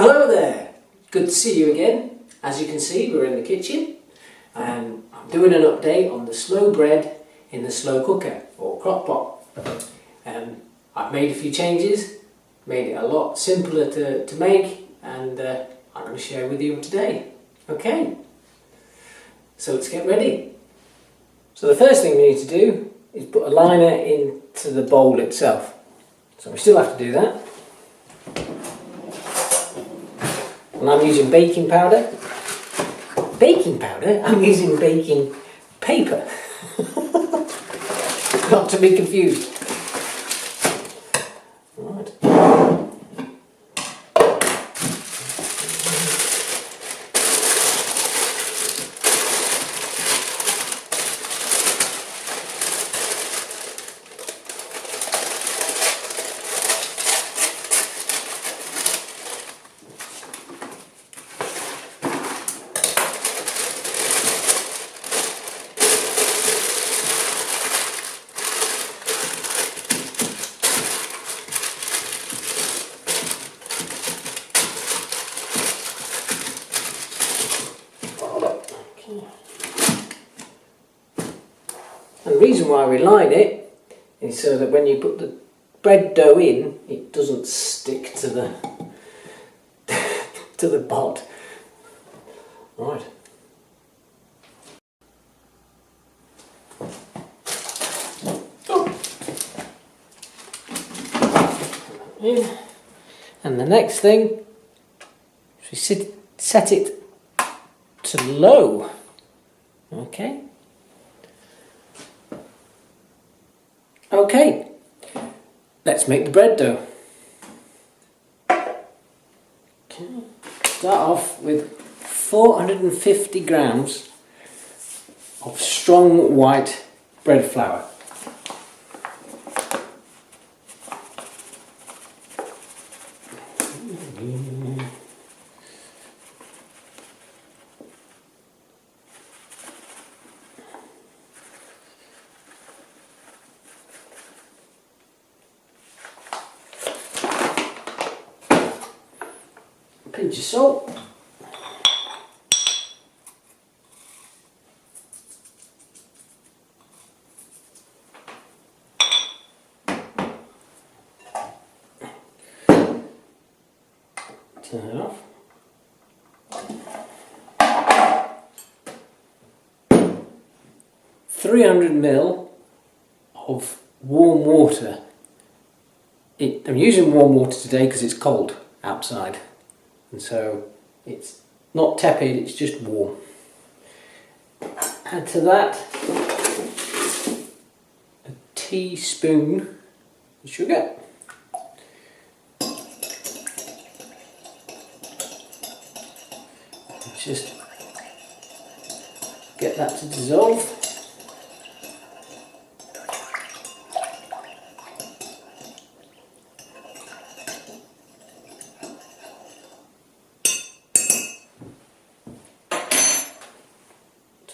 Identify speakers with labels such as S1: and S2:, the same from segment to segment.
S1: Hello there, good to see you again. As you can see, we're in the kitchen and I'm doing an update on the slow bread in the slow cooker or Crockpot. I've made a few changes, made it a lot simpler to make, and I'm going to share with you today. Okay, so let's get ready. So the first thing we need to do is put a liner into the bowl itself. So we still have to do that. And I'm using baking powder. Baking powder? I'm using baking paper. Not to be confused. Right. And the reason why we line it is so that when you put the bread dough in, it doesn't stick to the to the pot. Right. In. And the next thing is we set it to low. Okay. Okay, let's make the bread dough. Okay. Start off with 450 grams of strong white bread flour. Pinch of salt. Turn it off. $300 of warm water. I'm using warm water today because it's cold outside. And so it's not tepid, it's just warm. Add to that a teaspoon of sugar. Just get that to dissolve.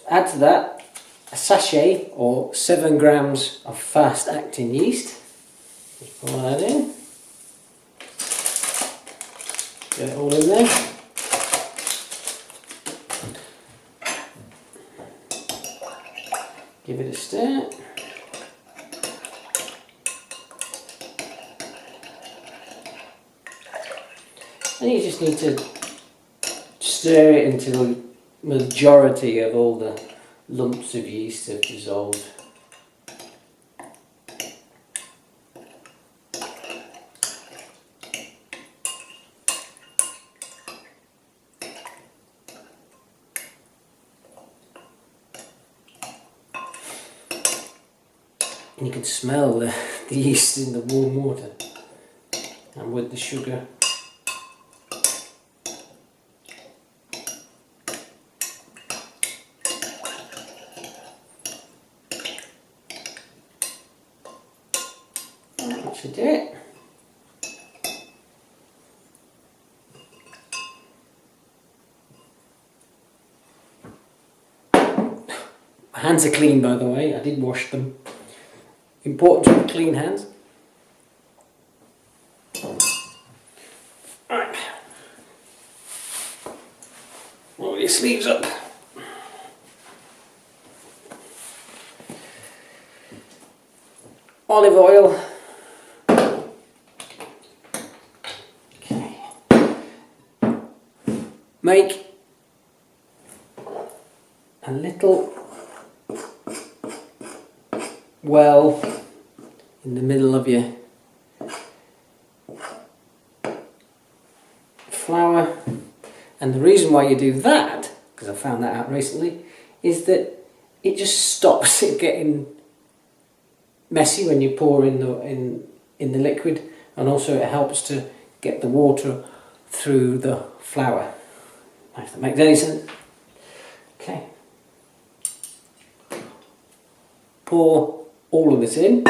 S1: Add to that a sachet or 7 grams of fast acting yeast. Just pour that in. Get it all in there. Give it a stir. And you just need to stir it until the majority of all the lumps of yeast have dissolved. And you can smell the yeast in the warm water and with the sugar. That should do it. My hands are clean, by the way, I did wash them. Important to have clean hands. Right. sleeves up. Olive oil. Okay. Make a little well in the middle of your flour, and the reason why you do that, because I found that out recently, is that it just stops it getting messy when you pour in the liquid, and also it helps to get the water through the flour. If that makes any sense. Okay. Pour all of this in.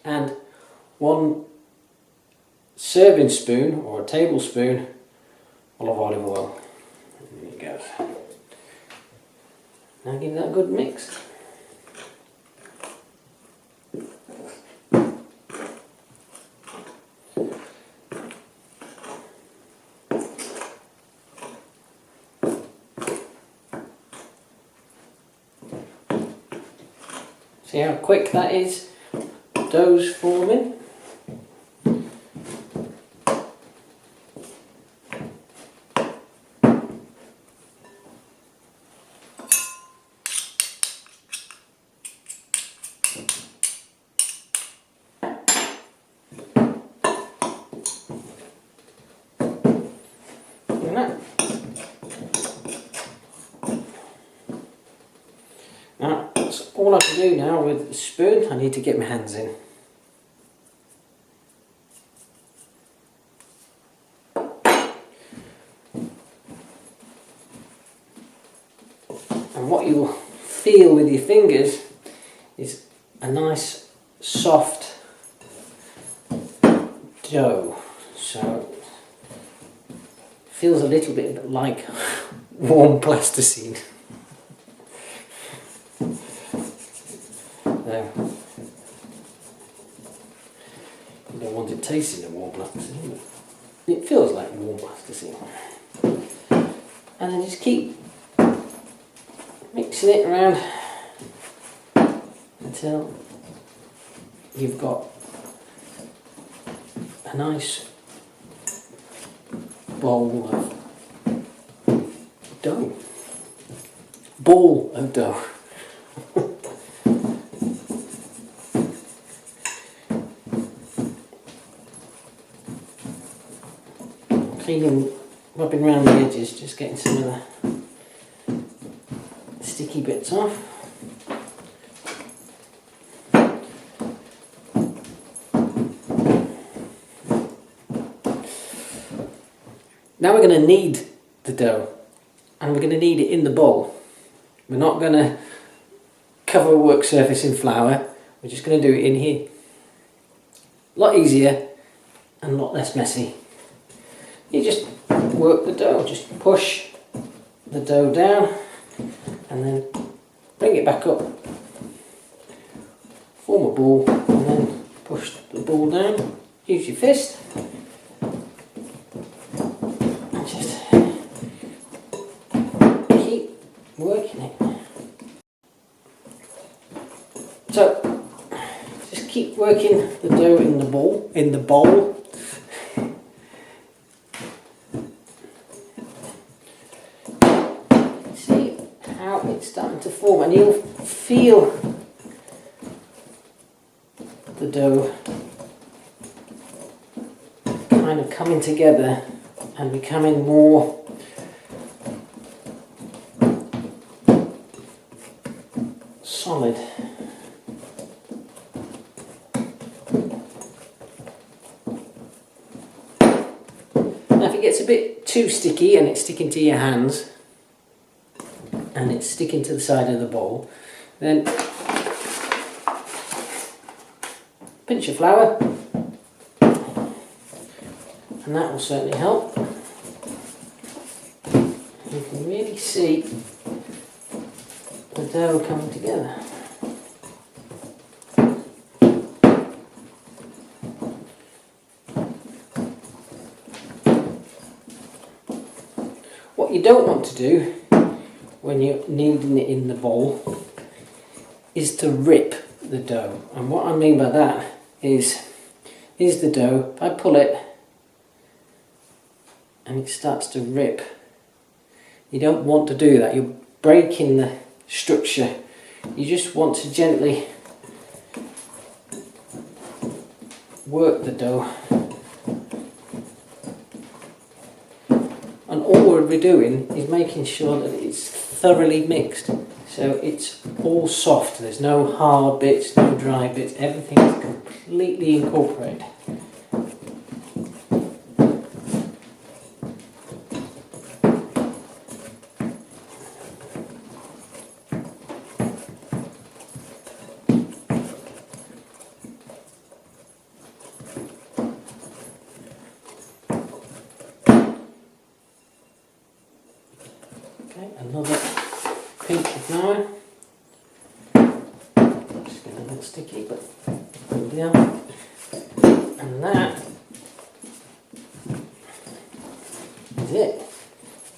S1: And 1 serving spoon or a tablespoon of olive oil. There you go. Now give that a good mix. See how quick that is? Dough's forming. Now, that's all I can do now with the spoon. I need to get my hands in. And what you'll feel with your fingers is a nice soft dough. So it feels a little bit like warm plasticine. You don't want it tasting of warm plasticine, but it feels like warm plasticine. And then just keep mixing it around until you've got a nice bowl of dough. Ball of dough. Cleaning, rubbing around the edges, just getting some of the sticky bits off. Now we're going to knead the dough, and we're going to knead it in the bowl. We're not going to cover a work surface in flour, we're just going to do it in here. A lot easier and a lot less messy. You just work the dough, just push the dough down and then bring it back up, form a ball and then push the ball down, use your fist and just keep working it. So just keep working the dough in the bowl. It's starting to form, and you'll feel the dough kind of coming together and becoming more solid. Now if it gets a bit too sticky and it's sticking to your hands and it's sticking to the side of the bowl, then pinch of flour and that will certainly help. You can really see dough coming together. What you don't want to do when you're kneading it in the bowl is to rip the dough. And what I mean by that is, here's the dough. If I pull it and it starts to rip, you don't want to do that. You're breaking the structure. You just want to gently work the dough. And all we'll be doing is making sure that it's thoroughly mixed. So it's all soft, there's no hard bits, no dry bits, everything is completely incorporated. Okay, another pinch of flour. Just get a little sticky, but hold down. And that is it.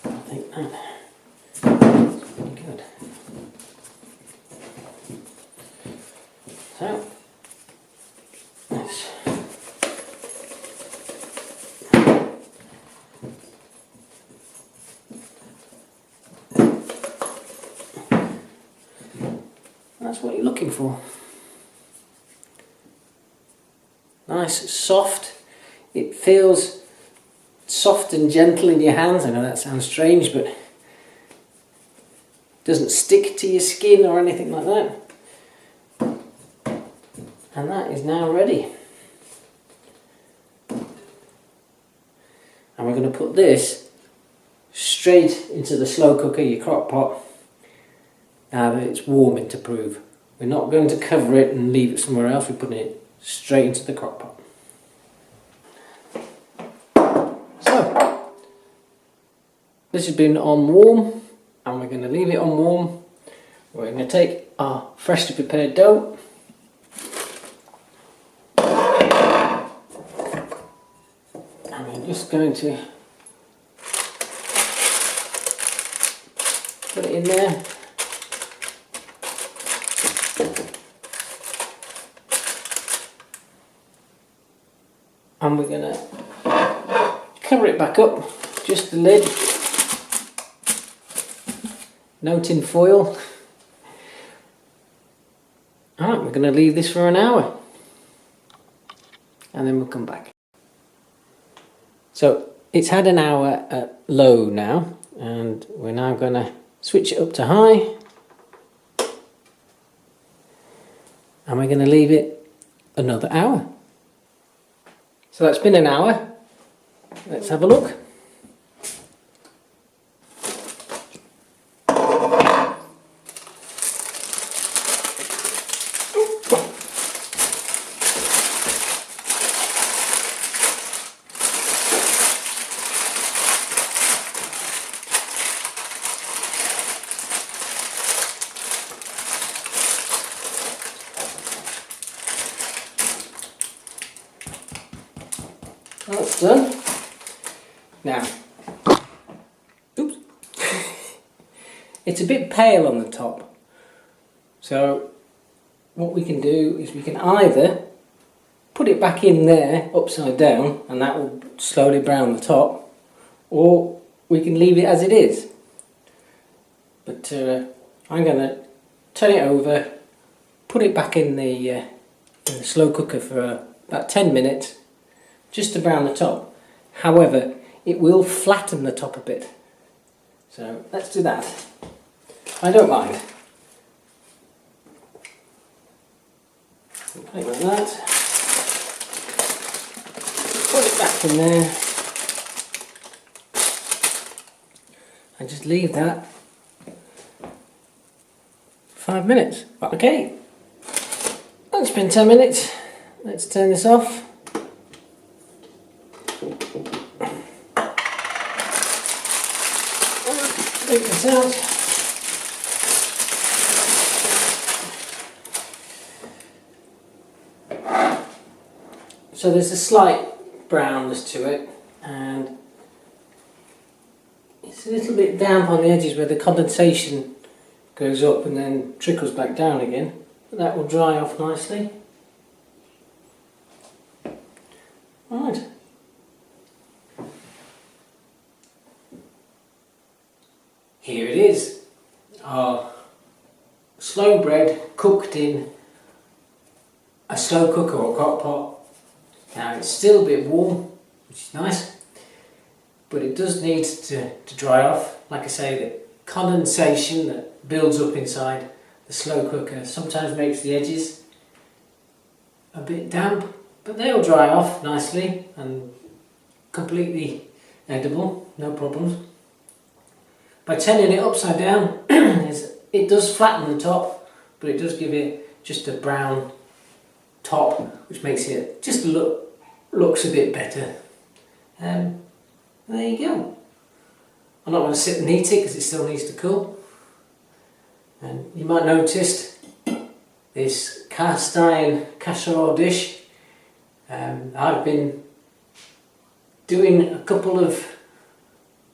S1: I think that's pretty good. So, let's that's what you're looking for. Nice, soft. It feels soft and gentle in your hands. I know that sounds strange, but it doesn't stick to your skin or anything like that. And that is now ready. And we're going to put this straight into the slow cooker, your crock pot. Now that it's warming to prove. We're not going to cover it and leave it somewhere else, we're putting it straight into the crock pot. So, this has been on warm, and we're going to leave it on warm. We're going to take our freshly prepared dough, and we're just going to put it in there. And we're going to cover it back up, just the lid, no tin foil. Alright, we're going to leave this for an hour and then we'll come back. So it's had an hour at low now, and we're now going to switch it up to high, and we're going to leave it another hour. So that's been an hour. Let's have a look. That's done. Now, oops, it's a bit pale on the top, so what we can do is we can either put it back in there upside down and that will slowly brown the top, or we can leave it as it is. But I'm going to turn it over, put it back in the slow cooker for about 10 minutes just to brown the top. However, it will flatten the top a bit. So let's do that. I don't mind. Put it like that. Put it back in there. And just leave that 5 minutes. Okay. It's been 10 minutes. Let's turn this off. Take this out. So there's a slight brownness to it, and it's a little bit damp on the edges where the condensation goes up and then trickles back down again. But that will dry off nicely. Right. Here it is, our slow bread cooked in a slow cooker or crock pot. Now it's still a bit warm, which is nice, but it does need to dry off. Like I say, the condensation that builds up inside the slow cooker sometimes makes the edges a bit damp, but they'll dry off nicely and completely edible, no problems. By turning it upside down, it does flatten the top, but it does give it just a brown top, which makes it just looks a bit better. There you go. I'm not going to sit and eat it because it still needs to cool. And you might notice this cast iron casserole dish. I've been doing a couple of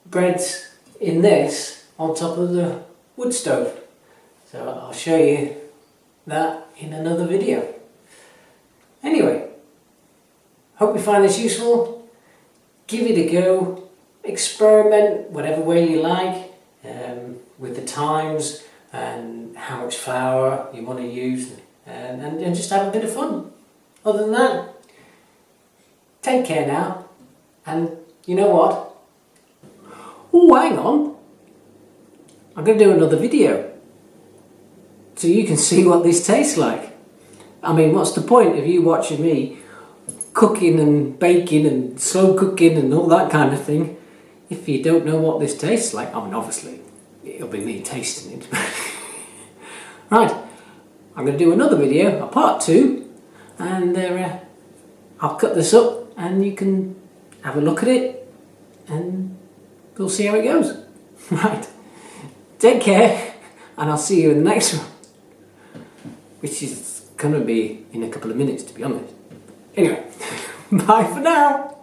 S1: breads in this on top of the wood stove. So I'll show you that in another video. Anyway, hope you find this useful. Give it a go. Experiment whatever way you like with the times and how much flour you want to use, and just have a bit of fun. Other than that, take care now, and you know what? Oh, hang on, I'm going to do another video so you can see what this tastes like. I mean, what's the point of you watching me cooking and baking and slow cooking and all that kind of thing if you don't know what this tastes like? I mean, obviously it'll be me tasting it. Right, I'm going to do another video, a part 2, and I'll cut this up and you can have a look at it and we'll see how it goes. Right, take care, and I'll see you in the next one, which is going to be in a couple of minutes, to be honest. Anyway, bye for now.